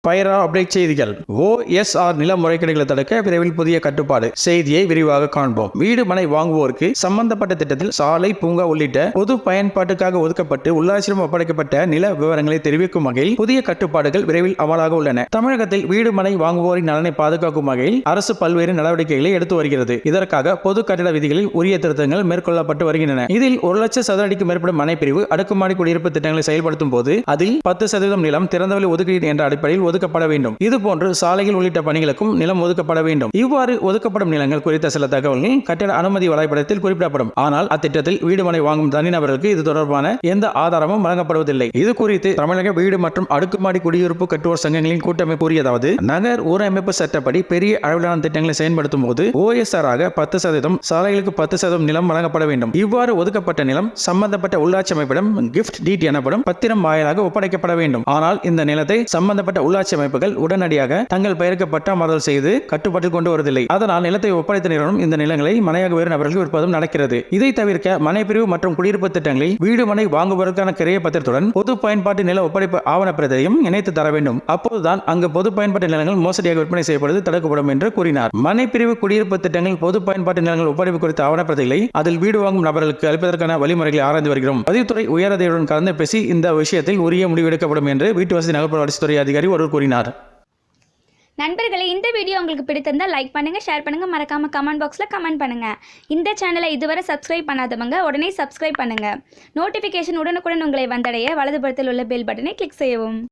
பைரா update செய்திகள். OSR நில முறைகேடுகளை தடுக்க விரைவில் புதிய கட்டுப்பாடு. செய்தியை விரிவாக காண்போம். வீடு மனை வாங்குவோருக்கு சம்பந்தப்பட்ட திட்டத்தில் சாலை, பூங்கா உள்ளிட்ட பொது பயன்பாட்டுக்காக ஒதுக்கப்பட்டு உள்ளாட்சியிடம் ஒப்படைக்கப்பட்ட நில விவரங்களை தெரிவிக்கும் வகையில் புதிய கட்டுப்பாடுகள் விரைவில் அமலாக உள்ளன. தமிழகத்தில் வீடு மனை வாங்குவோரின் நலனை பாதுகாக்கும் வகையில் அரசு பல்வேறு நடவடிக்கைகளை எடுத்து வருகிறது. இதற்காக பொது கட்டிட விதிகளில் உரிய திருத்தங்கள் மேற்கொள்ளப்பட்டு வருகின்றன. இதில் 1,00,000 சதுர அடிக்கு மேற்படும் மனை பிரிவு அடுக்குமாடி குடியிருப்பு திட்டங்களை செயல்படுத்தும் போது அதில் 10% நிலம் திறந்தவெளி ஒதுக்கீடு என்ற அடிப்படையில் ஒதுக்கப்பட வேண்டும். இதுபோன்று சாலைகள் உள்ளிட்ட பணிகளுக்கும் நிலம் ஒதுக்கப்பட வேண்டும். இவ்வாறு ஒதுக்கப்படும் நிலங்கள் குறித்த சில தகவல்கள் கட்டிட அனுமதி வரைபடத்தில் குறிப்பிடப்படும். ஆனால் அத்திட்டத்தில் வீடு மனை வாங்கும் தனிநபர்களுக்கு இது தொடர்பான எந்த ஆதாரமும் வழங்கப்படுவதில்லை. இது குறித்து தமிழக வீடு மற்றும் அடுக்குமாடி குடியிருப்பு கட்டுவோர் சங்கங்களின் கூட்டமைப்பு கூறியதாவது, நகர் ஊரமைப்பு சட்டப்படி பெரிய அளவிலான திட்டங்களை செயல்படுத்தும் போது OSR ஆக 10%, சாலைகளுக்கு 10% நிலம் வழங்கப்பட வேண்டும். இவ்வாறு ஒதுக்கப்பட்ட நிலம் சம்பந்தப்பட்ட உள்ளாட்சி அமைப்பிடம் கிஃப்ட் டீட் எனப்படும் பத்திரம் வாயிலாக ஒப்படைக்கப்பட வேண்டும். ஆனால் இந்த நிலத்தை சம்பந்தப்பட்ட உள்ளாட்சி அமைப்புகள் உடனடியாக தங்கள் பெயருக்கு பட்டா மாறுதல் செய்து கட்டுப்பாட்டில் கொண்டு வருவதில்லை. அதனால் நிலத்தை ஒப்படைத்த நிறுவனம் இந்த நிலங்களை மனையாக வேறு நபர்களுக்கு விற்பதும் நடக்கிறது. இதை தவிர்க்க மனைப்பிரிவு மற்றும் குடியிருப்பு திட்டங்களில் வீடு மனை வாங்குவதற்கான கிரைய பத்திரத்துடன் பொது பயன்பாட்டு நில ஒப்படைப்பு ஆவண பிரதியையும் இணைத்து தர வேண்டும். அப்போதுதான் அங்கு பொது பயன்பாட்டு நிலங்கள் மோசடியாக விற்பனை செய்யப்படுவது தடுக்கப்படும் என்று கூறினார். மனைப்பிரிவு குடியிருப்பு திட்டங்கள் பொது பயன்பாட்டு நிலங்கள் ஒப்படைப்பு குறித்த ஆவண பிரதிகளை அதில் வீடு வாங்கும் நபர்களுக்கு அளிப்பதற்கான வழிமுறைகளை ஆராய்ந்து வருகிறோம். பதிவுத்துறை உயரதிகாரியுடன் கலந்து பேசி இந்த விஷயத்தில் உரிய முடிவு எடுக்கப்படும் என்று வீட்டு வசதி நகர்ப்புற வளர்ச்சித்துறை அதிகாரி ஒருவர் கூறினார். நண்பர்களே, இந்த வீடியோ உங்களுக்கு பிடித்திருந்தால் லைக் பண்ணுங்க, ஷேர் பண்ணுங்க, மறக்காம கமெண்ட் பாக்ஸ்ல கமெண்ட் பண்ணுங்க. இந்த சேனலை இதுவரை சப்ஸ்கிரைப் பண்ணாதவங்க உடனே சப்ஸ்கிரைப் பண்ணுங்க. நோட்டிபிகேஷன் உடனுக்குடன் உங்களை வந்தடைய வலதுபுறத்தில் உள்ள பெல் பட்டனை கிளிக் செய்யவும்.